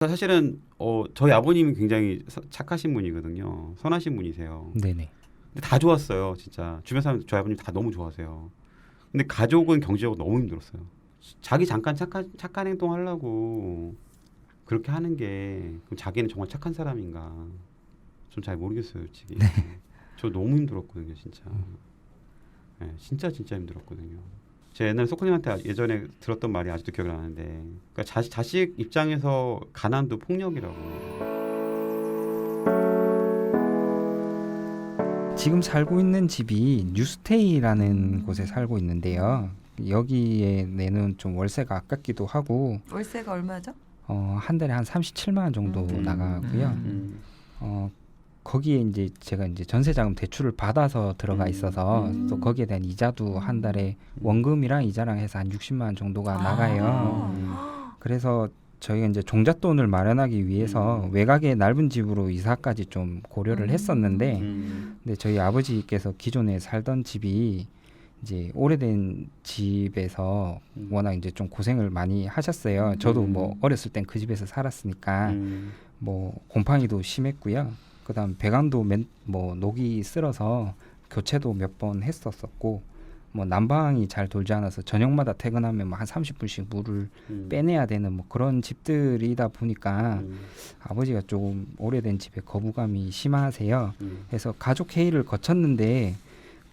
사실은 저희 아버님이 굉장히 착하신 분이거든요. 선하신 분이세요. 네네. 근데 다 좋았어요, 진짜. 주변 사람 저희 아버님 다 너무 좋아하세요. 근데 가족은 경제적으로 너무 힘들었어요. 자기 잠깐 착한 행동 하려고 그렇게 하는 게 그럼 자기는 정말 착한 사람인가? 전 잘 모르겠어요, 솔직히. 저 너무 힘들었거든요, 진짜. 네, 진짜 힘들었거든요. 제가 옛날에 소코님한테 예전에 들었던 말이 아직도 기억이 나는데, 그러니까 자식 입장에서 가난도 폭력이라고. 지금 살고 있는 집이 뉴스테이라는 곳에 살고 있는데요. 여기에 내는 좀 월세가 아깝기도 하고 월세가 얼마죠? 한 달에 한 37만 원 정도 나가고요. 거기에 이제 제가 이제 전세자금 대출을 받아서 들어가 있어서 또 거기에 대한 이자도 한 달에 원금이랑 이자랑 해서 한 60만 원 정도가 나가요. 그래서 저희가 이제 종잣돈을 마련하기 위해서 외곽의 넓은 집으로 이사까지 좀 고려를 했었는데, 근데 저희 아버지께서 기존에 살던 집이 이제 오래된 집에서 워낙 이제 좀 고생을 많이 하셨어요. 저도 뭐 어렸을 땐 그 집에서 살았으니까 뭐 곰팡이도 심했고요. 그다음 배관도 뭐 녹이 쓸어서 교체도 몇 번 했었었고, 뭐 난방이 잘 돌지 않아서 저녁마다 퇴근하면 뭐 한 30분씩 물을 빼내야 되는 뭐 그런 집들이다 보니까 아버지가 조금 오래된 집에 거부감이 심하세요. 그래서 가족 회의를 거쳤는데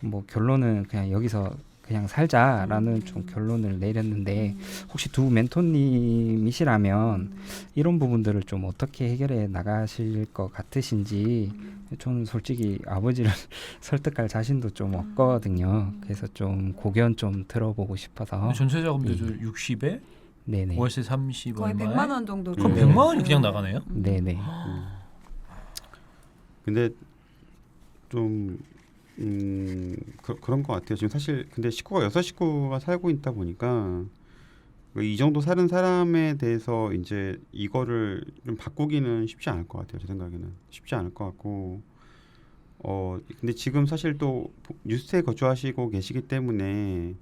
뭐 결론은 그냥 여기서 그냥 살자라는 좀 결론을 내렸는데, 혹시 두 멘토님이시라면 이런 부분들을 좀 어떻게 해결해 나가실 것 같으신지. 저는 솔직히 아버지를 설득할 자신도 좀 없거든요. 그래서 좀 고견 좀 들어보고 싶어서. 전세자금 대출 60에 네네. 월세 30 거의 얼마에 100만 원 정도. 그럼 100만 원이 그냥 나가네요? 네네. 근데 좀 그런 것 같아요. 지금 사실 근데 여섯 식구가 살고 있다 보니까 이 정도 사는 사람에 대해서 이제 이거를 좀 바꾸기는 쉽지 않을 것 같아요. 제 생각에는 쉽지 않을 것 같고, 근데 지금 사실 또 뉴스에 거주하시고 계시기 때문에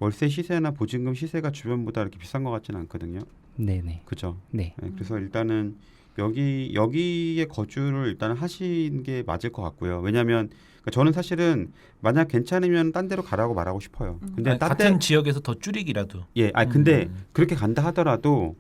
월세 시세나 보증금 시세가 주변보다 이렇게 비싼 것 같지는 않거든요. 네네. 그죠? 네. 그래서 일단은 여기에 거주를 일단 하시는 게 맞을 것 같고요. 왜냐하면 저는 사실은 만약 괜찮으면 딴 데로 가라고 말하고 싶어요. 근데 아니, 같은 지역에서 더 줄이기라도. 예, 근데 그렇게 간다 하더라도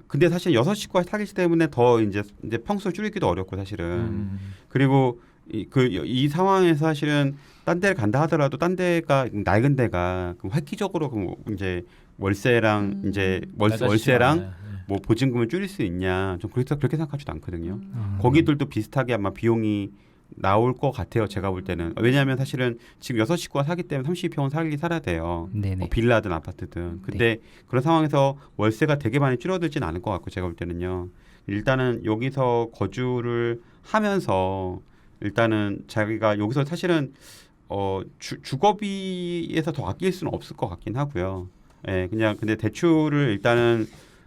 근데 사실 여섯 식구가 살기 때문에 더 이제 평수 줄이기도 어렵고 사실은. 그리고 이 상황에서 사실은 딴 데를 간다 하더라도 딴 데가 낡은 데가 획기적으로 이제 월세랑 이제 월세랑 뭐 보증금을 줄일 수 있냐, 좀 그렇게 생각하지도 않거든요. 거기들도 비슷하게 아마 비용이 나올 것 같아요. 제가 볼 때는. 왜냐하면 사실은 지금 여섯 식구가 사기 때문에 30평은 살아야 돼요. 뭐 빌라든 아파트든. 근데 그런 상황에서 월세가 되게 많이 줄어들진 않을 것 같고, 제가 볼 때는요. 일단은 여기서 거주를 하면서 일단은 자기가 여기서 사실은 주거비에서 더 아낄 수는 없을 것 같긴 하고요. 예, 그냥 근데 대출을 일단은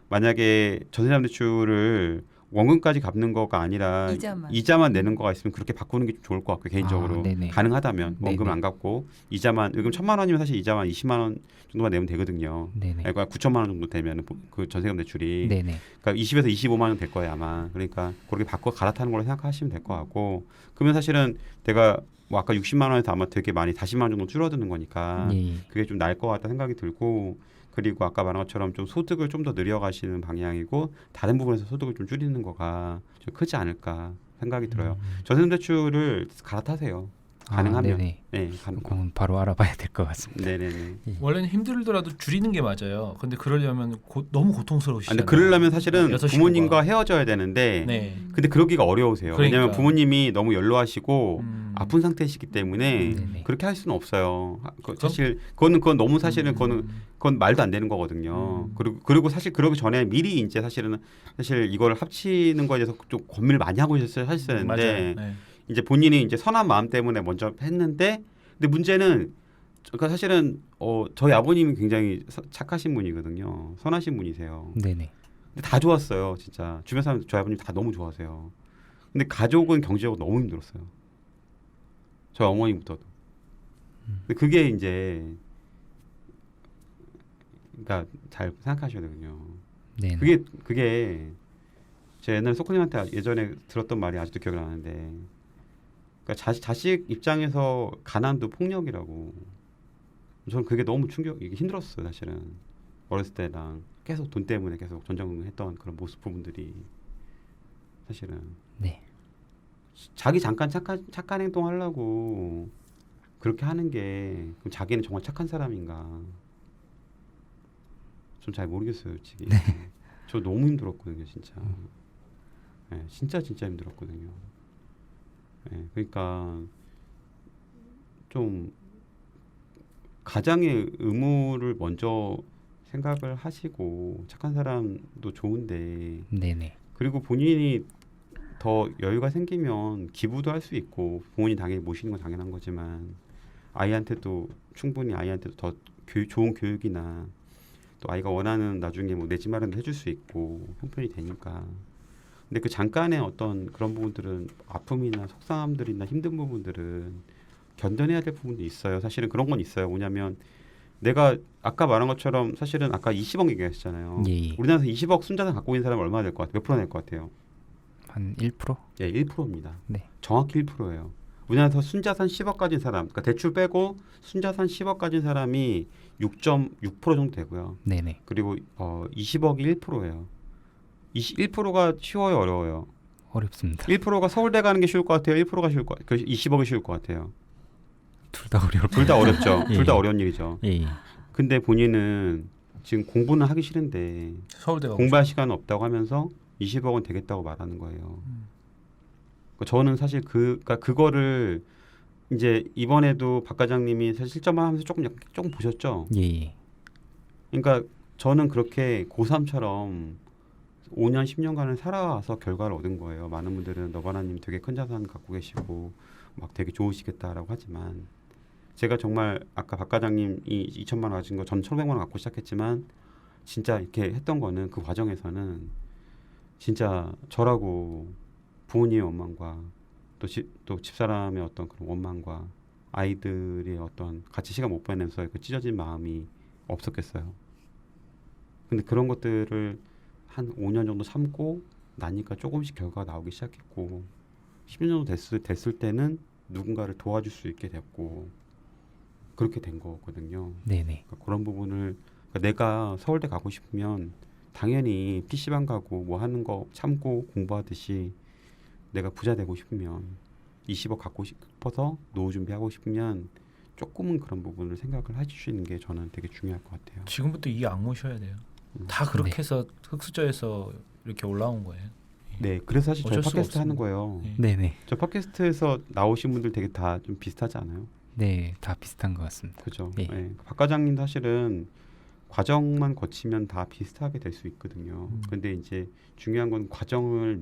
만약에 전세자금 대출을 원금까지 갚는 거가 아니라 이자만 내는 거가 있으면 그렇게 바꾸는 게 좀 좋을 것 같고, 개인적으로. 가능하다면 원금을 안 갚고 이자만, 요금 1,000만 원이면 사실 이자만 20만 원 정도만 내면 되거든요. 그러니까 9천만 원 정도 되면 그 전세금 대출이 그러니까 20에서 25만 원 될 거예요 아마. 그러니까 그렇게 바꿔 갈아타는 걸로 생각하시면 될 것 같고, 그러면 사실은 내가 뭐 아까 60만 원에서 아마 되게 많이 40만 원 정도 줄어드는 거니까 그게 좀 나을 것 같다 생각이 들고, 그리고 아까 말한 것처럼 좀 소득을 좀 더 늘려가시는 방향이고 다른 부분에서 소득을 좀 줄이는 거가 좀 크지 않을까 생각이 들어요. 전세 대출을 갈아타세요. 가능하면. 네네. 네, 그럼 바로 알아봐야 될 것 같습니다. 네네네. 원래는 힘들더라도 줄이는 게 맞아요. 근데 그러려면 너무 고통스러우시잖아요. 근데 그러려면 사실은 부모님과 헤어져야 되는데, 근데 그러기가 어려우세요. 그러니까. 왜냐하면 부모님이 너무 연로하시고 아픈 상태이시기 때문에 그렇게 할 수는 없어요. 사실 그건 너무 사실은 그건 말도 안 되는 거거든요. 그리고 사실 그러기 전에 미리 이제 사실 이거를 합치는 거에 대해서 좀 고민을 많이 하고 하셨었는데, 이제 본인이 이제 선한 마음 때문에 먼저 했는데, 근데 문제는 그러니까 사실은 저희 아버님이 굉장히 착하신 분이거든요. 선하신 분이세요. 네네. 근데 다 좋았어요, 진짜. 주변 사람 저희 아버님 다 너무 좋아하세요. 근데 가족은 경제적으로 너무 힘들었어요. 저희 어머니부터도. 근데 그게 이제 그러니까 잘 생각하셔야 되거든요. 그게 제가 옛날에 소코님한테 예전에 들었던 말이 아직도 기억이 나는데, 그러니까 자식 입장에서 가난도 폭력이라고. 저는 그게 너무 이게 힘들었어요. 사실은 어렸을 때랑 계속 돈 때문에 계속 전전긍긍했던 그런 부분들이 사실은. 네. 자기 잠깐 착한 행동하려고 그렇게 하는 게 그럼 자기는 정말 착한 사람인가? 좀 잘 모르겠어요, 솔직히. 네. 저 너무 힘들었거든요, 진짜. 네, 진짜 힘들었거든요. 네, 그러니까 좀 가장의 의무를 먼저 생각을 하시고 착한 사람도 좋은데, 네네. 그리고 본인이 더 여유가 생기면 기부도 할 수 있고 부모님 당연히 모시는 건 당연한 거지만 아이한테도 충분히 아이한테도 더 좋은 교육이나 또 아이가 원하는 나중에 뭐 내 집 마련도 해줄 수 있고 형편이 되니까. 근데 그 잠깐의 어떤 그런 부분들은 아픔이나 속상함들이나 힘든 부분들은 견뎌내야 될 부분도 있어요. 사실은 그런 건 있어요. 뭐냐면 내가 아까 말한 것처럼 사실은 아까 20억 얘기하셨잖아요. 예. 우리나라에서 20억 순자산 갖고 있는 사람이 얼마나 될 것 같아요? 몇 프로 낼 것 같아요? 한 1%? 예, 1%입니다. 네. 정확히 1%예요. 우리나라에서 순자산 10억 가진 사람, 그러니까 대출 빼고 순자산 10억 가진 사람이 6.6% 정도 되고요. 네네. 그리고 20억이 1%예요. 1%가 쉬워요, 어려워요? 어렵습니다. 1%가 서울대 가는 게 쉬울 것 같아요. 1%가 쉬울 것 같아요. 20억이 쉬울 것 같아요. 둘 다 어려울 둘 다 어렵죠. 예. 둘 다 어려운 일이죠. 예. 근데 본인은 지금 공부는 하기 싫은데 서울대 가고 공부할 시간은 없다고 하면서 20억은 되겠다고 말하는 거예요. 그러니까 저는 사실 그러니까 그거를 이제 이번에도 박 과장님이 사실 실전만 하면서 조금 보셨죠. 예. 그러니까 저는 그렇게 고3처럼 5년 10년간을 살아와서 결과를 얻은 거예요. 많은 분들은 너바나님 되게 큰 자산 갖고 계시고 막 되게 좋으시겠다라고 하지만 제가 정말 아까 박 과장님이 2천만 원 가진 거 전 1,500만 원 갖고 시작했지만 진짜 이렇게 했던 거는 그 과정에서는 진짜 저라고 부모님의 원망과 또 집사람의 어떤 그런 원망과 아이들의 어떤 같이 시간 못 보내면서 그 찢어진 마음이 없었겠어요. 근데 그런 것들을 한 5년 정도 참고 나니까 조금씩 결과가 나오기 시작했고 10년 정도 됐을 때는 누군가를 도와줄 수 있게 됐고 그렇게 된 거거든요. 네네. 그러니까 그런 부분을 그러니까 내가 서울대 가고 싶으면 당연히 PC방 가고 뭐 하는 거 참고 공부하듯이 내가 부자 되고 싶으면 20억 갖고 싶어서 노후 준비하고 싶으면 조금은 그런 부분을 생각을 해주시는 게 저는 되게 중요할 것 같아요. 지금부터 이 악모셔야 돼요. 다 그렇게 네. 해서 흑수저에서 이렇게 올라온 거예요. 네, 그래서 사실 저희 어쩔 수가 팟캐스트 하는 없습니다. 거예요. 네. 네네. 저 팟캐스트에서 나오신 분들 되게 다 좀 비슷하지 않아요? 네, 다 비슷한 것 같습니다. 그죠? 네. 네. 박 과장님 사실은 과정만 거치면 다 비슷하게 될 수 있거든요. 근데 이제 중요한 건 과정을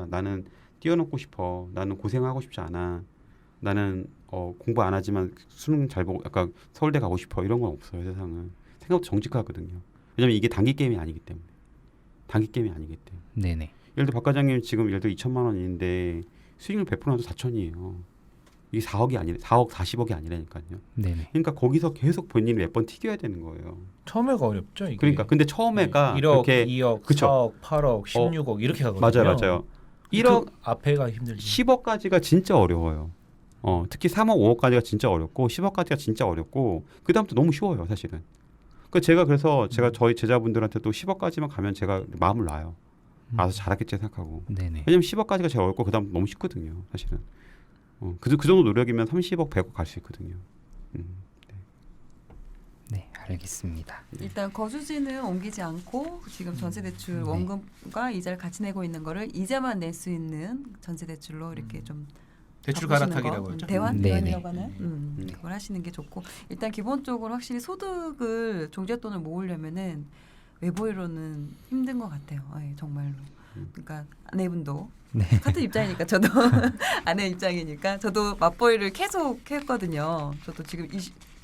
나는 뛰어넘고 싶어. 나는 고생하고 싶지 않아. 나는 공부 안 하지만 수능 잘 보고 약간 서울대 가고 싶어. 이런 건 없어요. 세상은. 생각보다 정직하거든요. 왜냐면 이게 단기 게임이 아니기 때문에. 단기 게임이 아니기 때문에. 네네. 예를 들어 박 과장님 지금 예를 들어 2천만 원인데 수익률 100%나도 4천이에요. 이게 4억이 아니라 4억 40억이 아니라니까요. 네네. 그러니까 거기서 계속 본인이 몇 번 튀겨야 되는 거예요. 처음에가 어렵죠. 이게. 그러니까 근데 처음에가 1억, 그렇게 2억, 그쵸. 4억, 8억, 16억 이렇게 가거든요. 맞아요. 1억 그 앞에가 힘들지. 10억까지가 진짜 어려워요. 특히 3억 5억까지가 진짜 어렵고 10억까지가 진짜 어렵고 그 다음부터 너무 쉬워요, 사실은. 그래서 제가 저희 제자분들한테도 10억까지만 가면 제가 마음을 놔요. 알아서 잘하겠지 생각하고. 네네. 왜냐면 10억까지가 제일 어렵고 그 다음 너무 쉽거든요, 사실은. 그 정도 노력이면 30억, 100억 갈 수 있거든요. 네, 알겠습니다. 일단 거주지는 옮기지 않고 지금 전세대출 네. 원금과 이자를 같이 내고 있는 거를 이자만 낼 수 있는 전세대출로 이렇게 좀 대출 바꾸시는 갈아타기라고 거. 그러죠. 대환? 네네. 대환이라고 하나요? 네. 그걸 하시는 게 좋고 일단 기본적으로 확실히 소득을 종잣돈을 모으려면은 외부로는 힘든 것 같아요. 정말로. 그러니까 아내분도 네. 같은 입장이니까 저도 아내 입장이니까 저도 맞벌이를 계속 했거든요. 저도 지금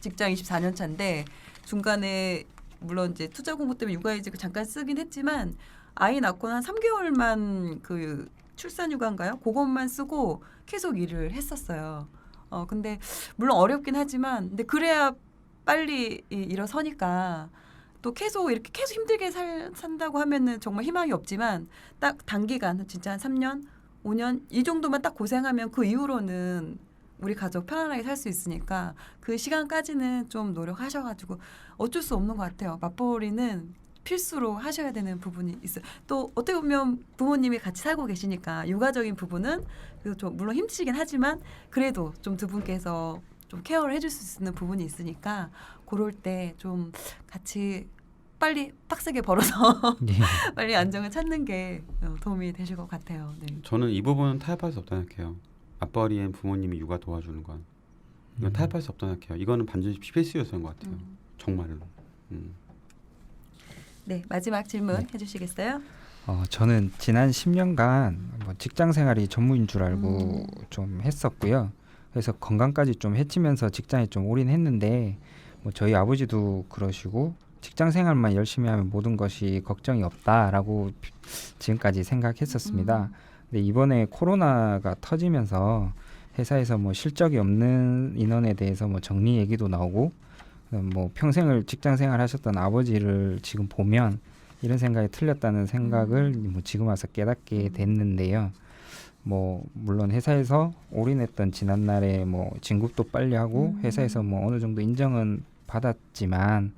직장 24년 차인데 중간에 물론 이제 투자 공부 때문에 육아휴직을 잠깐 쓰긴 했지만 아이 낳고 한 3개월만 그 출산휴가인가요? 그것만 쓰고 계속 일을 했었어요. 근데 물론 어렵긴 하지만 근데 그래야 빨리 일어서니까 또 계속 이렇게 계속 힘들게 산다고 하면은 정말 희망이 없지만 딱 단기간 진짜 한 3년, 5년 이 정도만 딱 고생하면 그 이후로는 우리 가족 편안하게 살 수 있으니까 그 시간까지는 좀 노력하셔가지고 어쩔 수 없는 것 같아요. 맞벌이는 필수로 하셔야 되는 부분이 있어요. 또 어떻게 보면 부모님이 같이 살고 계시니까 육아적인 부분은 그래도 좀 물론 힘드시긴 하지만 그래도 좀 두 분께서 좀 케어를 해줄 수 있는 부분이 있으니까 그럴 때 좀 같이 빨리 빡세게 벌어서 예. 빨리 안정을 찾는 게 도움이 되실 것 같아요. 네. 저는 이 부분은 타협할 수 없다고 생각해요. 맞벌이엔 부모님이 육아 도와주는 건 이건 타협할 수 없다고 생각해요. 이거는 반드시 필수 요소인 것 같아요. 정말로. 네, 마지막 질문 네. 해주시겠어요? 저는 지난 10년간 뭐 직장 생활이 전무인 줄 알고 좀 했었고요. 그래서 건강까지 좀 해치면서 직장에 좀 올인했는데 뭐 저희 아버지도 그러시고 직장 생활만 열심히 하면 모든 것이 걱정이 없다라고 지금까지 생각했었습니다. 근데 이번에 코로나가 터지면서 회사에서 뭐 실적이 없는 인원에 대해서 뭐 정리 얘기도 나오고 뭐 평생을 직장 생활 하셨던 아버지를 지금 보면 이런 생각이 틀렸다는 생각을 뭐 지금 와서 깨닫게 됐는데요. 뭐 물론 회사에서 올인했던 지난날에 뭐 진급도 빨리 하고 회사에서 뭐 어느 정도 인정은 받았지만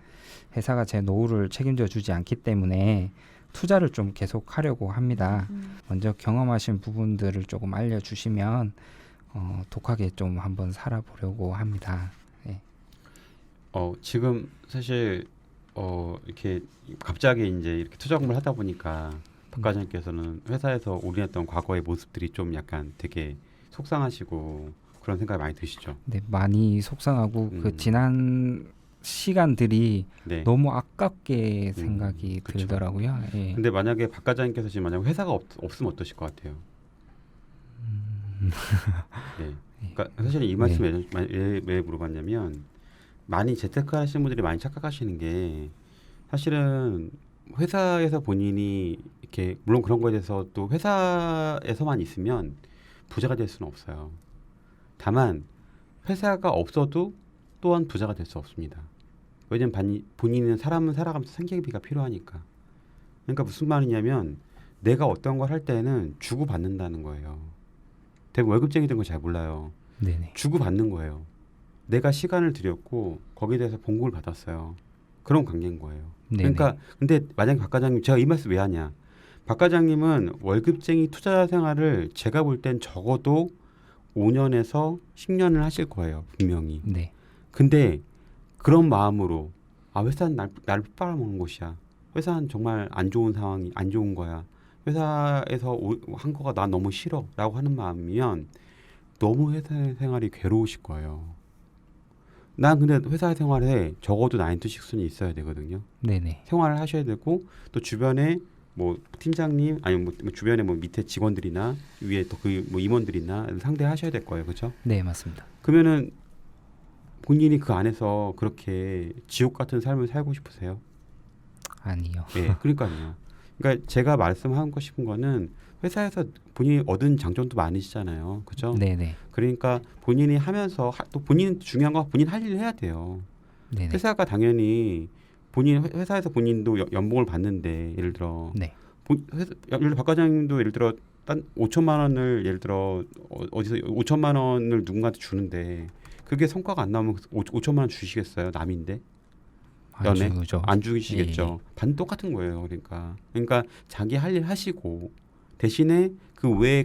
회사가 제 노후를 책임져 주지 않기 때문에 투자를 좀 계속 하려고 합니다. 먼저 경험하신 부분들을 조금 알려주시면 독하게 좀 한번 살아보려고 합니다. 네. 지금 사실 이렇게 갑자기 이제 이렇게 투자 공부를 하다 보니까 박 과장님께서는 회사에서 올인했던 과거의 모습들이 좀 약간 되게 속상하시고 그런 생각이 많이 드시죠? 네, 많이 속상하고 그 지난 시간들이 네. 너무 아깝게 생각이 그쵸. 들더라고요. 예. 근데 만약에 박 과장님께서 지금 만약 회사가 없으면 어떠실 것 같아요? 네. 그러니까 사실 이 말씀 왜 물어봤냐면 많이 재테크 하시는 분들이 많이 착각하시는 게 사실은 회사에서 본인이 이렇게 물론 그런 거에 대해서 또 회사에서만 있으면 부자가 될 수는 없어요. 다만 회사가 없어도 또한 부자가 될 수 없습니다. 왜냐면 본인은 사람은 살아가면서 생계비가 필요하니까. 그러니까 무슨 말이냐면 내가 어떤 걸 할 때는 주고 받는다는 거예요. 대부분 월급쟁이들은 걸 잘 몰라요. 네네. 주고 받는 거예요. 내가 시간을 들였고 거기에 대해서 봉급을 받았어요. 그런 관계인 거예요. 네네. 그러니까 근데 만약에 박 과장님 제가 이 말씀 왜 하냐? 박 과장님은 월급쟁이 투자 생활을 제가 볼 땐 적어도 5년에서 10년을 하실 거예요. 분명히. 네. 근데 그런 마음으로 회사는 나를 빨아먹는 곳이야. 회사는 정말 안 좋은 상황이 안 좋은 거야. 회사에서 한 거가 난 너무 싫어라고 하는 마음이면 너무 회사 생활이 괴로우실 거예요. 난 근데 회사 생활에 적어도 9 to 6는 있어야 되거든요. 네네. 생활을 하셔야 되고 또 주변에 뭐 팀장님 아니면 뭐 주변에 뭐 밑에 직원들이나 위에 또 그 뭐 임원들이나 상대하셔야 될 거예요, 그렇죠? 네, 맞습니다. 그러면은 본인이 그 안에서 그렇게 지옥 같은 삶을 살고 싶으세요? 아니요. 네, 그러니까요. 그러니까 제가 말씀하고 싶은 거는 회사에서 본인이 얻은 장점도 많으시잖아요, 그렇죠? 네네. 그러니까 본인이 하면서 또 본인 중요한 거 본인 할 일을 해야 돼요. 네네. 회사가 당연히 본인 회사에서 본인도 연봉을 받는데 예를 들어 네. 예를 들어 박 과장님도 예를 들어 딴 5천만 원을 예를 들어 어디서 5천만 원을 누군가한테 주는데 그게 성과가 안 나오면 5천만 원 주시겠어요? 남인데 안 주죠. 안 주시겠죠. 예, 예. 반 똑같은 거예요. 그러니까 자기 할 일 하시고 대신에 그 외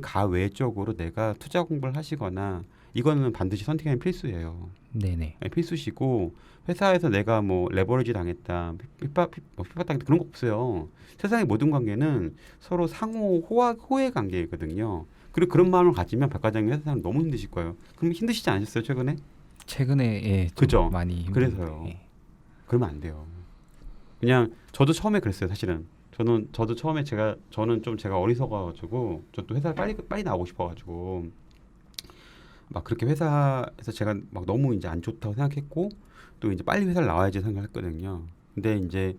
쪽으로 내가 투자 공부를 하시거나 이거는 반드시 선택하는 필수예요. 네네. 네, 필수시고 회사에서 내가 뭐 레버리지 당했다, 핍박당했다 그런 거 없어요. 세상의 모든 관계는 서로 상호 호의 관계거든요. 그리고 그런 마음을 가지면 박 과장님 회사 생활 너무 힘드실 거예요. 그럼 힘드시지 않으셨어요 최근에? 최근에 예, 좀 그죠? 많이 힘든 그래서요. 예. 그러면 안 돼요. 그냥 저도 처음에 그랬어요 사실은. 저도 처음에 저는 좀 제가 어리석어가지고 저도 회사를 빨리 나오고 싶어가지고 막 그렇게 회사에서 제가 막 너무 이제 안 좋다고 생각했고 또 이제 빨리 회사를 나와야지 생각했거든요. 근데 이제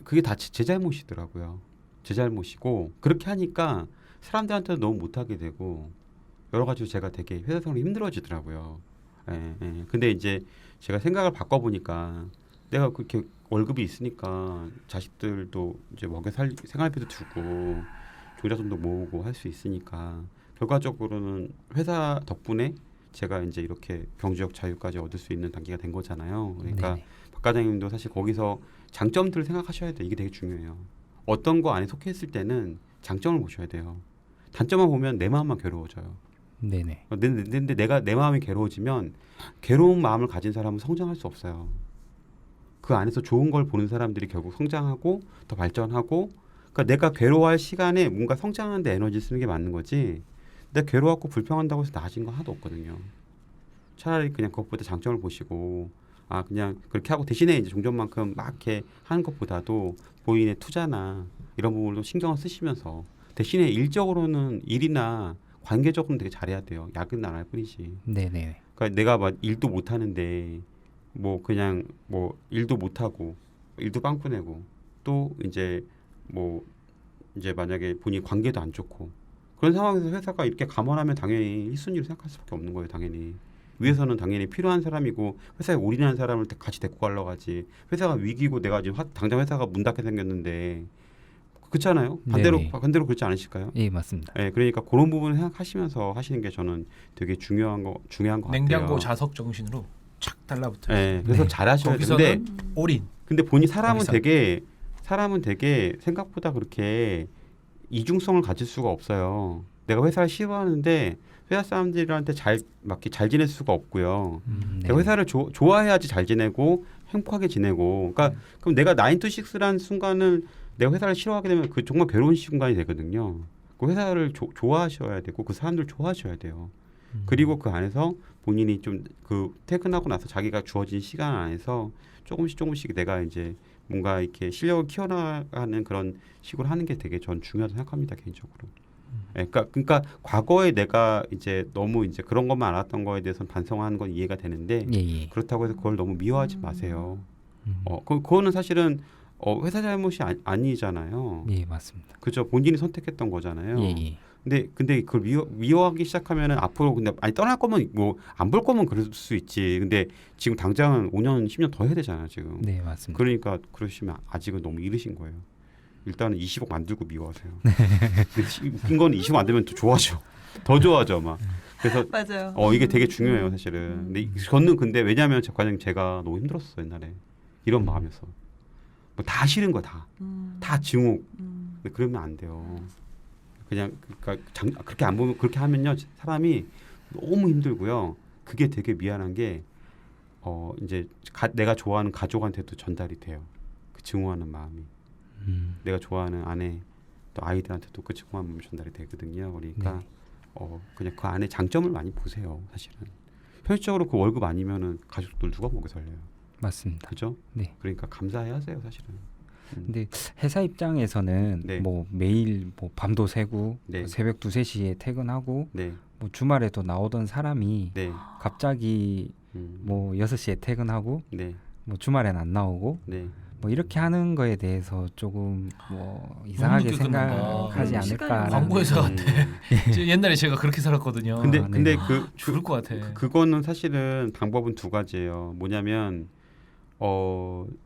그게 다 제 잘못이더라고요. 제 잘못이고 그렇게 하니까 사람들한테도 너무 못하게 되고 여러 가지로 제가 되게 회사 생활이 힘들어지더라고요. 예. 근데 이제 제가 생각을 바꿔보니까 내가 그렇게 월급이 있으니까 자식들도 이제 먹여 살 생활비도 주고 종자돈도 모으고 할 수 있으니까 결과적으로는 회사 덕분에 제가 이제 이렇게 경제적 자유까지 얻을 수 있는 단계가 된 거잖아요. 그러니까 네네. 박 과장님도 사실 거기서 장점들을 생각하셔야 돼. 이게 되게 중요해요. 어떤 거 안에 속해 있을 때는 장점을 보셔야 돼요. 단점만 보면 내 마음만 괴로워져요. 네네. 근데 내가 내 마음이 괴로워지면 괴로운 마음을 가진 사람은 성장할 수 없어요. 그 안에서 좋은 걸 보는 사람들이 결국 성장하고 더 발전하고 그러니까 내가 괴로워할 시간에 뭔가 성장하는 데 에너지 쓰는 게 맞는 거지 내가 괴로워하고 불평한다고 해서 나아진 건 하나도 없거든요. 차라리 그냥 그것보다 장점을 보시고 아 그냥 그렇게 하고 대신에 이제 종전만큼 막 이렇게 하는 것보다도 본인의 투자나 이런 부분도 신경을 쓰시면서 대신에 일적으로는 일이나 관계적으로는 되게 잘해야 돼요. 야근은 안 할 뿐이지. 네네. 그러니까 내가 막 일도 못 하는데 뭐 그냥 뭐 일도 못 하고 일도 빵꾸 내고 또 이제 뭐 이제 만약에 본인 관계도 안 좋고 그런 상황에서 회사가 이렇게 감원하면 당연히 1순위로 생각할 수밖에 없는 거예요. 당연히 위에서는 당연히 필요한 사람이고 회사에 올인하는 사람을 같이 데리고 가려고 하지 회사가 위기고 내가 지금 당장 회사가 문 닫게 생겼는데 그렇잖아요. 네네. 반대로 그렇지 않으실까요? 예, 맞습니다. 네, 그러니까 그런 부분을 생각하시면서 하시는 게 저는 되게 중요한 것 냉장고 같아요. 자석 정신으로 착 달라붙어요. 네, 그래서 네. 잘하셔야 되는데 거기서는 올인. 근데 본인 사람은 거기서. 되게 생각보다 그렇게 이중성을 가질 수가 없어요. 내가 회사를 싫어하는데 회사 사람들한테 잘 지낼 수가 없고요. 내가 회사를 좋아해야지 잘 지내고 행복하게 지내고. 그러니까 그럼 내가 9 to 6라는 순간은 내가 회사를 싫어하게 되면 그 정말 괴로운 순간이 되거든요. 그 회사를 좋아하셔야 되고 그 사람들 좋아하셔야 돼요. 그리고 그 안에서 본인이 좀 그 퇴근하고 나서 자기가 주어진 시간 안에서 조금씩 내가 이제 뭔가 이렇게 실력을 키워나가는 그런 식으로 하는 게 되게 전 중요하다고 생각합니다 개인적으로. 예, 그러니까 과거에 내가 이제 너무 이제 그런 것만 알았던 거에 대해서는 반성하는 건 이해가 되는데 예, 예. 그렇다고 해서 그걸 너무 미워하지 마세요. 그거는 사실은 회사 잘못이 아니잖아요. 예, 맞습니다. 그죠? 본인이 선택했던 거잖아요. 예, 예. 근데 그걸 미워하기 시작하면은 앞으로 근데 아니 떠날 거면 뭐 안 볼 거면 그럴 수 있지. 근데 지금 당장은 5년, 10년 더 해야 되잖아요, 지금. 네, 맞습니다. 그러니까 그러시면 아직은 너무 이르신 거예요. 일단은 20억 만들고 미워하세요. 근데 웃긴 건 20억 만들면 더 좋아져. 더 좋아져 막. 그래서 맞아요. 이게 되게 중요해요, 사실은. 근데 저는 근데 왜냐하면 과장님 제가 너무 힘들었어 옛날에 이런 마음이었어. 뭐 다 싫은 거야 다. 다 증오. 근데 그러면 안 돼요. 그냥 그러니까 그렇게 안 보면 그렇게 하면요 사람이 너무 힘들고요. 그게 되게 미안한 게 이제 내가 좋아하는 가족한테도 전달이 돼요. 그 증오하는 마음이. 내가 좋아하는 아내 또 아이들한테도 그 증오한 마음이 전달이 되거든요. 그러니까 네. 그냥 그 안에 장점을 많이 보세요. 사실은 현실적으로 그 월급 아니면은 가족들 누가 먹여 살려요. 맞습니다. 그죠? 네. 그러니까 감사해야 하세요, 사실은. 근데 회사 입장에서는 네. 뭐 매일 뭐 밤도 새고 네. 뭐 새벽 2, 3시에 퇴근하고 네, 뭐 주말에도 나오던 사람이 네, 갑자기 뭐 6시에 퇴근하고 네, 뭐 주말엔 안 나오고 네. 뭐 이렇게 하는 거에 대해서 조금 뭐 이상하게 늦게 끝난다. 생각하지 그럼 않을까. 광고회사 같아. 옛날에 제가 그렇게 살았거든요. 근데 아, 네. 근데 죽을 것 같아. 그거는 사실은 방법은 두 가지예요. 뭐냐면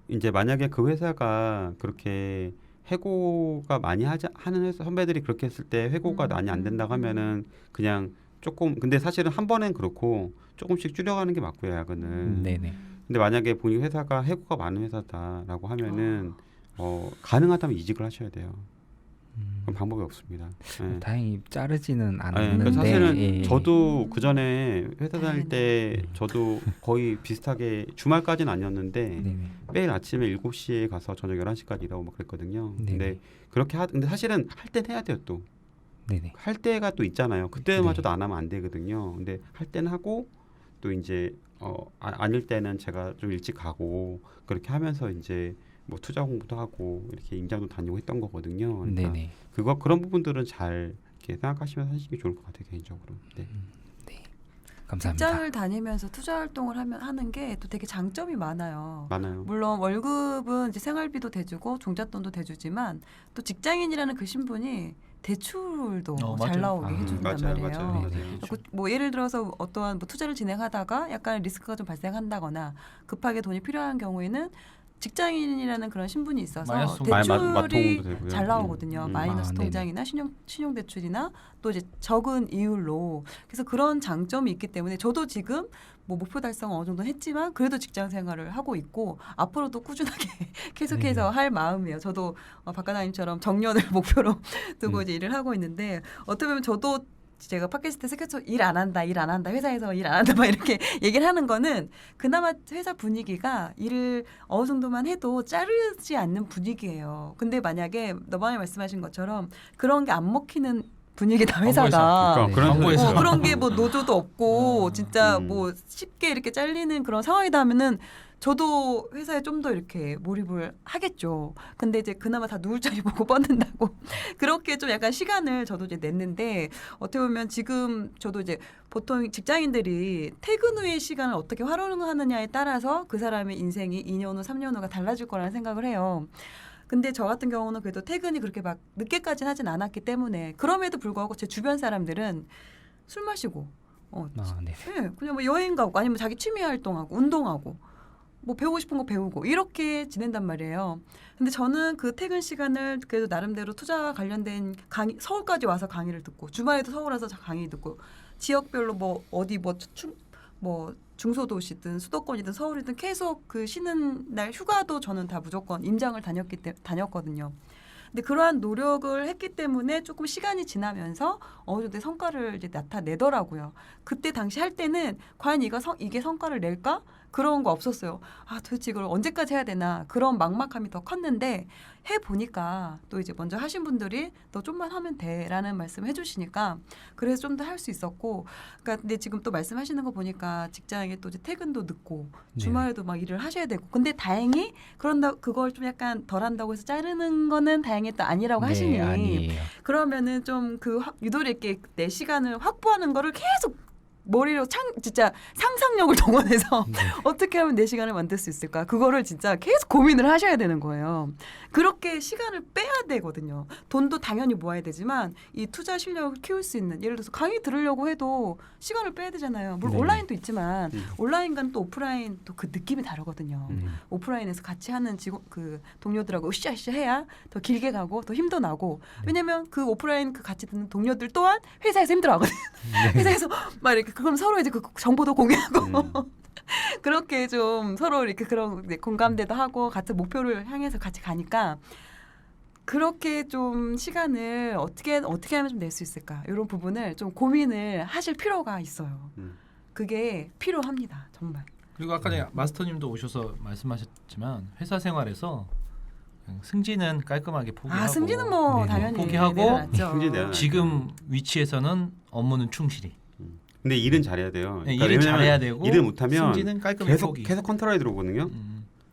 이제 만약에 그 회사가 그렇게 해고가 많이 하는 회사 선배들이 그렇게 했을 때 해고가 많이 안 된다고 하면은 그냥 조금 근데 사실은 한 번엔 그렇고 조금씩 줄여가는 게 맞고요, 야근은. 네네. 근데 만약에 본인 회사가 해고가 많은 회사다라고 하면은 가능하다면 이직을 하셔야 돼요. 그럼 방법이 없습니다. 예. 다행히 자르지는 아니, 않았는데 그러니까 사실은 예. 저도 그 전에 회사 다닐 때 네. 저도 거의 비슷하게 주말까지는 아니었는데 네네. 매일 아침에 7시에 가서 저녁 11시까지 일하고 막 그랬거든요. 네네. 근데 근데 사실은 할 땐 해야 돼요 또. 네네. 할 때가 또 있잖아요. 그때마저도 안 하면 안 되거든요. 근데 할 때는 하고 또 이제 아닐 때는 제가 좀 일찍 가고 그렇게 하면서 이제 뭐 투자 공부도 하고 이렇게 임장도 다니고 했던 거거든요. 그러니까 네네. 그런 부분들은 잘 이렇게 생각하시면서 하시는 게 좋을 것 같아요 개인적으로. 네. 네. 감사합니다. 직장을 다니면서 투자 활동을 하는 게 또 되게 장점이 많아요. 많아요. 물론 월급은 이제 생활비도 대주고 종잣돈도 대주지만 또 직장인이라는 그 신분이 대출도 잘 맞아요. 나오게 해준단 말이에요. 맞아요. 뭐 예를 들어서 어떠한 뭐 투자를 진행하다가 약간 리스크가 좀 발생한다거나 급하게 돈이 필요한 경우에는 직장인이라는 그런 신분이 있어서 마이너스 마통도 대출이 되고요. 잘 나오거든요. 마이너스 네네. 통장이나 신용 대출이나 또 이제 적은 이율로 그래서 그런 장점이 있기 때문에 저도 지금 뭐 목표 달성 어느 정도 했지만 그래도 직장 생활을 하고 있고 앞으로도 꾸준하게 계속해서 할 마음이에요. 저도 박과장님처럼 정년을 목표로 두고 이제 일을 하고 있는데 어떻게 보면 저도 제가 팟캐스트에서 계속 일 안 한다, 회사에서 일 안 한다 막 이렇게 얘기를 하는 거는 그나마 회사 분위기가 일을 어느 정도만 해도 자르지 않는 분위기예요. 근데 만약에 너번에 말씀하신 것처럼 그런 게 안 먹히는 분위기다 회사가. 그러니까 그런 광고에서. 그런 게 뭐 노조도 없고 진짜 음. 뭐 쉽게 이렇게 잘리는 그런 상황이다 하면은 저도 회사에 좀 더 이렇게 몰입을 하겠죠. 근데 이제 그나마 다 누울 자리 보고 뻗는다고 그렇게 좀 약간 시간을 저도 이제 냈는데 어떻게 보면 지금 저도 이제 보통 직장인들이 퇴근 후의 시간을 어떻게 활용하느냐에 따라서 그 사람의 인생이 2년 후, 3년 후가 달라질 거라는 생각을 해요. 근데 저 같은 경우는 그래도 퇴근이 그렇게 막 늦게까지는 하진 않았기 때문에 그럼에도 불구하고 제 주변 사람들은 술 마시고 네. 네, 그냥 뭐 여행 가고 아니면 자기 취미 활동하고 운동하고 뭐 배우고 싶은 거 배우고 이렇게 지낸단 말이에요. 근데 저는 그 퇴근 시간을 그래도 나름대로 투자와 관련된 강의 서울까지 와서 강의를 듣고 주말에도 서울 와서 강의 듣고 지역별로 뭐 어디 뭐 중소도시든 수도권이든 서울이든 계속 그 쉬는 날 휴가도 저는 다 무조건 임장을 다녔거든요. 근데 그러한 노력을 했기 때문에 조금 시간이 지나면서 어느 정도의 성과를 이제 나타내더라고요. 그때 당시 할 때는 과연 이게 성과를 낼까? 그런 거 없었어요. 아, 도대체 이걸 언제까지 해야 되나? 그런 막막함이 더 컸는데 해보니까 또 이제 먼저 하신 분들이 너 좀만 하면 돼라는 말씀을 해주시니까 그래서 좀 더 할 수 있었고 그러니까 근데 지금 또 말씀하시는 거 보니까 직장에 또 이제 퇴근도 늦고 주말에도 막 일을 하셔야 되고 근데 다행히 그걸 좀 약간 덜 한다고 해서 자르는 거는 다행히 또 아니라고 하시니 아니에요. 그러면은 좀 그 유도리 있게 내 시간을 확보하는 거를 계속 머리로 진짜 상상력을 동원해서 네. 어떻게 하면 내 시간을 만들 수 있을까? 그거를 진짜 계속 고민을 하셔야 되는 거예요. 그렇게 시간을 빼야 되거든요. 돈도 당연히 모아야 되지만 이 투자 실력을 키울 수 있는 예를 들어서 강의 들으려고 해도 시간을 빼야 되잖아요. 물론 네. 온라인도 있지만 온라인과는 또 오프라인 또 그 느낌이 다르거든요. 오프라인에서 같이 하는 그 동료들하고 으쌰으쌰 해야 더 길게 가고 더 힘도 나고 왜냐면 그 오프라인 그 같이 듣는 동료들 또한 회사에서 힘들어하거든요. 회사에서 막 이렇게 그럼 서로 이제 그 정보도 공유하고 그렇게 좀 서로 이렇게 그런 공감대도 하고 같은 목표를 향해서 같이 가니까 그렇게 좀 시간을 어떻게 하면 좀 낼 수 있을까 이런 부분을 좀 고민을 하실 필요가 있어요. 그게 필요합니다, 정말. 그리고 아까 전에 마스터님도 오셔서 말씀하셨지만 회사 생활에서 그냥 승진은 깔끔하게 포기하고 승진은 뭐 네네. 당연히 포기하고 내려놨죠. 승진 내려놨죠. 지금 위치에서는 업무는 충실히 근데 일은 잘해야 돼요. 네, 그러니까 일을 왜냐면 잘해야 되고 일을 못하면 승진은 깔끔히 포기. 계속 컨트롤에 들어오거든요.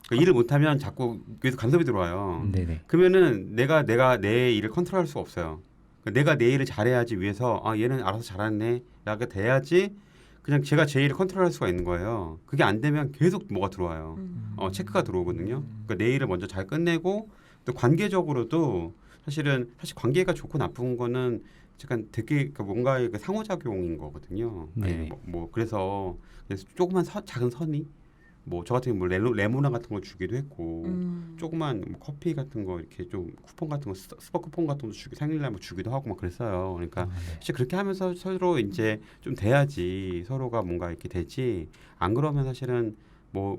그러니까 일을 못하면 자꾸 계속 간섭이 들어와요. 네네. 그러면은 내가 내 일을 컨트롤할 수가 없어요. 그러니까 내가 내 일을 잘해야지 위해서 얘는 알아서 잘하네라고 돼야지 그냥 제가 제 일을 컨트롤할 수가 있는 거예요. 그게 안 되면 계속 뭐가 들어와요. 체크가 들어오거든요. 그러니까 내 일을 먼저 잘 끝내고 또 관계적으로도 사실 관계가 좋고 나쁜 거는 약간 되게 뭔가의 그 상호작용인 거거든요. 네. 그래서 조그만 작은 선의 뭐 저 같은 경우 뭐 레모나 같은 걸 주기도 했고 조그만 뭐 커피 같은 거 이렇게 좀 쿠폰 같은 거 스파 쿠폰 같은 거 생일날 뭐 주기도 하고 막 그랬어요. 그러니까 사실 그렇게 하면서 서로 이제 좀 돼야지 서로가 뭔가 이렇게 되지 안 그러면 사실은 뭐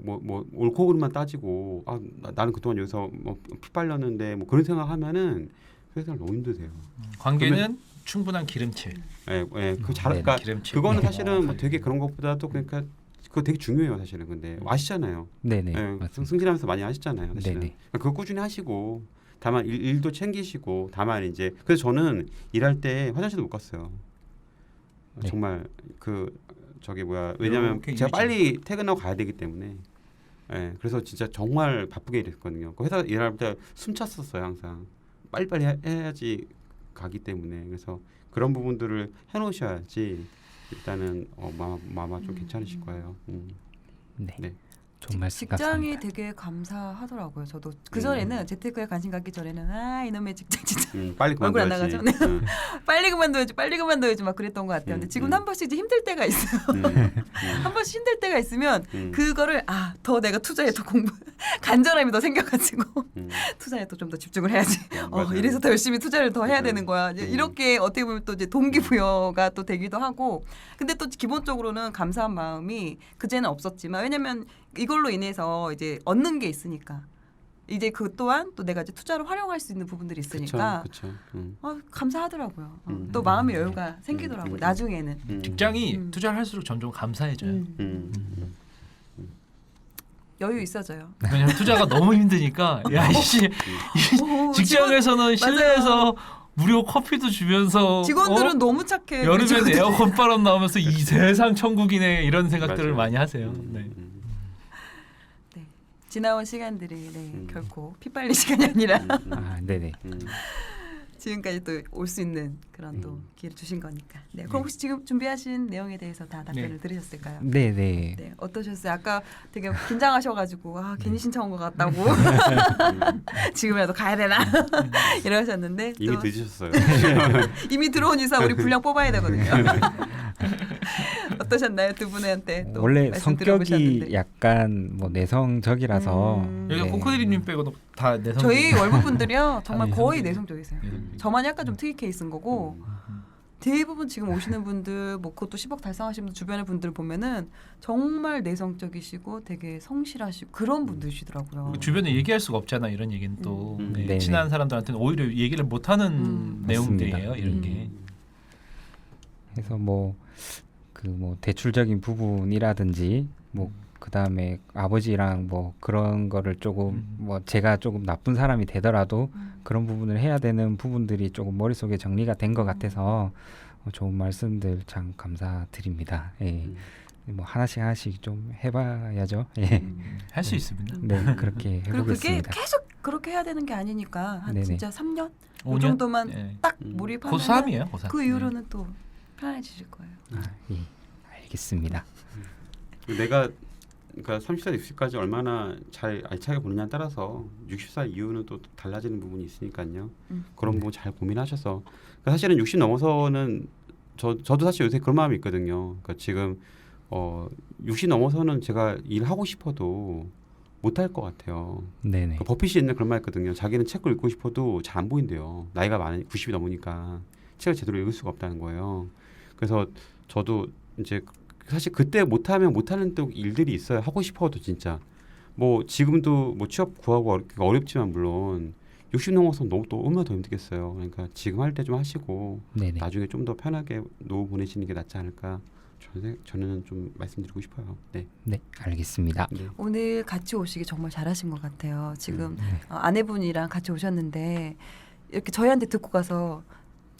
옳고 그름만 따지고 나는 그동안 여기서 뭐 피 빨렸는데 뭐 그런 생각하면은 회사를 너무 힘드세요. 관계는 충분한 기름칠. 그러니까 기름칠. 그거는 사실은 뭐 되게 그런 것보다도 그러니까 그거 되게 중요해요 사실은. 근데 아시잖아요. 네네. 승진하면서 많이 하시잖아요. 사실은. 네네. 그거 꾸준히 하시고 다만 일도 챙기시고 다만 이제 그래서 저는 일할 때 화장실도 못 갔어요. 네. 정말 왜냐면 제가 빨리 퇴근하고 가야 되기 때문에. 그래서 진짜 정말 바쁘게 일했거든요. 그 회사 일할 때 숨찼었어요 항상. 빨리빨리 해야지 가기 때문에. 그래서 그런 부분들을 해놓으셔야지 일단은 마마 좀 괜찮으실 거예요. 네. 좋은 말씀 직장이 감사합니다. 되게 감사하더라고요. 저도 그 전에는 재테크에 관심 갖기 전에는 이놈의 직장 진짜 빨리 얼굴 안 그만둬야지. 나가죠? 빨리 그만둬야지 막 그랬던 것 같아요. 근데 지금 한 번씩 이제 힘들 때가 있어요. 한 번씩 힘들 때가 있으면 그거를 더 내가 투자에 더 간절함이 더 생겨가지고 투자에 또 좀 더 집중을 해야지. 이래서 더 열심히 투자를 더 해야 되는 거야. 이제 이렇게 어떻게 보면 또 이제 동기부여가 또 되기도 하고. 근데 또 기본적으로는 감사한 마음이 그제는 없었지만 왜냐면 이걸로 인해서 이제 얻는 게 있으니까. 이제 그 또한 또 내가 이제 투자를 활용할 수 있는 부분들이 있으니까 그쵸. 감사하더라고요. 또 마음의 여유가 생기더라고요. 나중에는. 직장이 투자를 할수록 점점 감사해져요. 여유 있어져요. 왜냐면 투자가 너무 힘드니까 야이씨 직장에서는 실내에서 무료 커피도 주면서 직원들은 너무 착해. 여름엔 에어컨 바람 나오면서 이 세상 천국이네 이런 생각들을 맞아요. 많이 하세요. 네. 지나온 시간들이 결코 피빨릴 시간이 아니라 네네. 지금까지 또 올 수 있는 그런 또 기회를 주신 거니까. 네. 그럼 혹시 지금 준비하신 내용에 대해서 다 답변을 들으셨을까요? 네네. 네. 어떠셨어요? 아까 되게 긴장하셔가지고 괜히 신청한 것 같다고 지금이라도 가야 되나 이러셨는데 이미 또 늦으셨어요. 이미 들어온 이상 우리 분량 뽑아야 되거든요. 어떠셨나요? 두 분한테 또 원래 말씀 성격이 들어보셨는데. 약간 뭐 내성적이라서 여기가 네. 코코드리님 빼고는 다 내성. 저희 월부분들이요 정말 거의 내성적이에요. 내성적이세요. 저만 약간 좀 특이 케이스인 거고 대부분 지금 오시는 분들 뭐 그것도 10억 달성하신 분 주변의 분들 보면은 정말 내성적이시고 되게 성실하시고 그런 분들이시더라고요. 주변에 얘기할 수가 없잖아 이런 얘기는 또 네, 네네. 친한 사람들한테는 오히려 얘기를 못하는 내용들이에요 맞습니다. 이런 게. 그래서 뭐 대출적인 부분이라든지 뭐 그다음에 아버지랑 뭐 그런 거를 조금 뭐 제가 조금 나쁜 사람이 되더라도 그런 부분을 해야 되는 부분들이 조금 머릿속에 정리가 된 것 같아서 좋은 말씀들 참 감사드립니다. 예. 뭐 하나씩 좀 해봐야죠. 예. 할 수 있습니다. 네, 그렇게 그리고 그게 해보겠습니다. 계속 그렇게 해야 되는 게 아니니까 한 네네. 진짜 3년? 그 5년? 정도만 네. 딱 몰입하면 고3이에요. 고3. 그 이후로는 또 편안해지실 거예요. 예, 알겠습니다. 내가 그러니까 30살 60까지 얼마나 잘 알차게 보느냐에 따라서 60살 이후는 또 달라지는 부분이 있으니까요. 그런 부분 잘 고민하셔서 그러니까 사실은 60 넘어서는 저도 사실 요새 그런 마음이 있거든요. 그러니까 지금 60 넘어서는 제가 일하고 싶어도 못할 것 같아요. 네네. 그 버핏이 옛날 그런 말 했거든요. 자기는 책을 읽고 싶어도 잘 안 보인대요. 나이가 90이 넘으니까 책을 제대로 읽을 수가 없다는 거예요. 그래서 저도 이제 사실 그때 못하면 못하는 또 일들이 있어요. 하고 싶어도 진짜 뭐 지금도 뭐 취업 구하고 어렵지만 물론 60 넘어서 너무 또 얼마나 더 힘들겠어요. 그러니까 지금 할 때 좀 하시고 네네. 나중에 좀 더 편하게 노후 보내시는 게 낫지 않을까 저는 좀 말씀드리고 싶어요. 네. 네, 알겠습니다. 네. 오늘 같이 오시기 정말 잘하신 것 같아요. 지금 네. 아내분이랑 같이 오셨는데 이렇게 저희한테 듣고 가서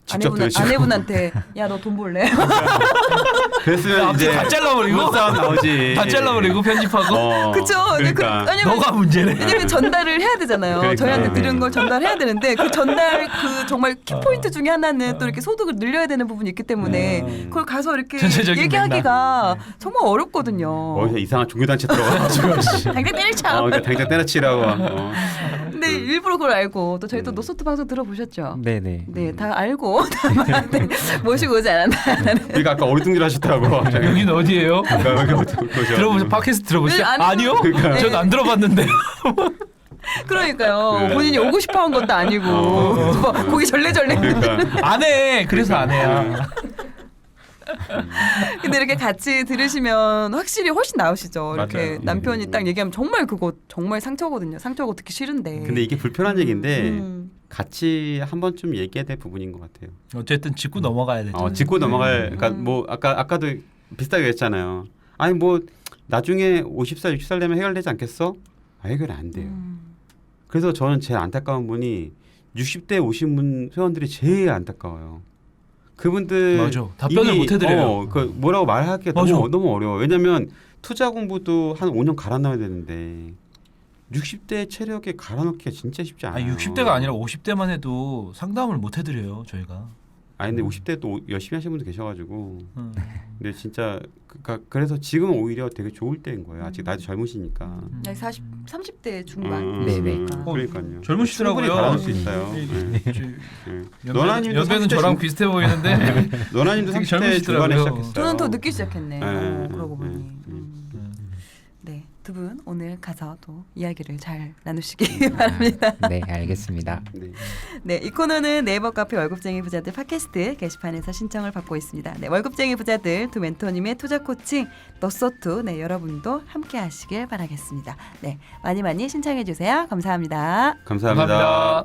직접 들으시고. 아내분한테 야 너 돈 벌래? 그랬으면 이제 다 잘라버리고 싸움 나오지. 다 잘라버리고 편집하고. 그쵸? 그러니까. 왜냐면 너가 문제네. 왜냐면 전달을 해야 되잖아요. 그러니까. 저희한테 네. 들은 걸 전달해야 되는데 그 전달 그 정말 키포인트 중에 하나는 또 이렇게 소득을 늘려야 되는 부분이 있기 때문에 그걸 가서 이렇게 전체적인 얘기하기가 정말 어렵거든요. 어디서 이상한 종교단체 들어가가지고 당장 때려쳐. 그러니까 당장 때려치라고. 근데 일부러 그걸 알고 또 저희 또 노소트 방송 들어보셨죠? 네네. 네, 다 알고 다만한테 모시고 오지 않았나. 그러니까 아까 어리둥절 하셨더라고. 여기는 어디예요? 들어보죠. 들어보세요. 팟캐스트 들어보시죠? 네, 안 아니요. 그러니까. 전 안 들어봤는데. 그러니까요. 네. 본인이 오고 싶어한 것도 아니고 뭐 고기 절레절레. 그러니까 안 해. 그래서 안 해요. 근데 이렇게 같이 들으시면 확실히 훨씬 나으시죠. 이렇게 맞아요. 남편이 딱 얘기하면 정말 그거 정말 상처거든요. 상처고 듣기 싫은데. 근데 이게 불편한 얘기인데 음. 같이 한 번쯤 얘기해야 될 부분인 것 같아요. 어쨌든 짚고 넘어가야 되죠. 짚고 넘어갈. 그러니까 뭐 아까도 비슷하게 했잖아요. 아니 뭐 나중에 50살 60살 되면 해결되지 않겠어? 해결이 안 돼요. 그래서 저는 제일 안타까운 분이 60대 오신 분 회원들이 제일 안타까워요. 그분들 맞아. 답변을 못 해드려요. 그 뭐라고 말하기가 맞아. 너무 어려워. 왜냐하면 투자 공부도 한 5년 갈아넣어야 되는데 60대 체력에 갈아넣기가 진짜 쉽지 않아요. 아니 60대가 아니라 50대만 해도 상담을 못 해드려요 저희가. 근데 50대 또 열심히 하시는 분도 계셔가지고 근데 진짜 그래서 지금 오히려 되게 좋을 때인 거예요. 아직 나이도 젊으시니까. 30대 중반. 네네. 그러니까요. 젊으시더라고요. 충분히 잘할 수 있어요. 연배는 저랑 비슷해 보이는데 너나님도 되게 30대 젊으시더라고요. 중반에 시작했어요. 저는 더 늦게 시작했네. 네, 그러고 보니. 네. 네, 두 분 오늘 가서 또 이야기를 잘 나누시기 바랍니다. 네, 알겠습니다. 네. 네, 이 코너는 네이버 카페 월급쟁이 부자들 팟캐스트 게시판에서 신청을 받고 있습니다. 네, 월급쟁이 부자들 두 멘토님의 투자 코칭 너소투 네, 여러분도 함께 하시길 바라겠습니다. 네, 많이 신청해 주세요. 감사합니다. 감사합니다.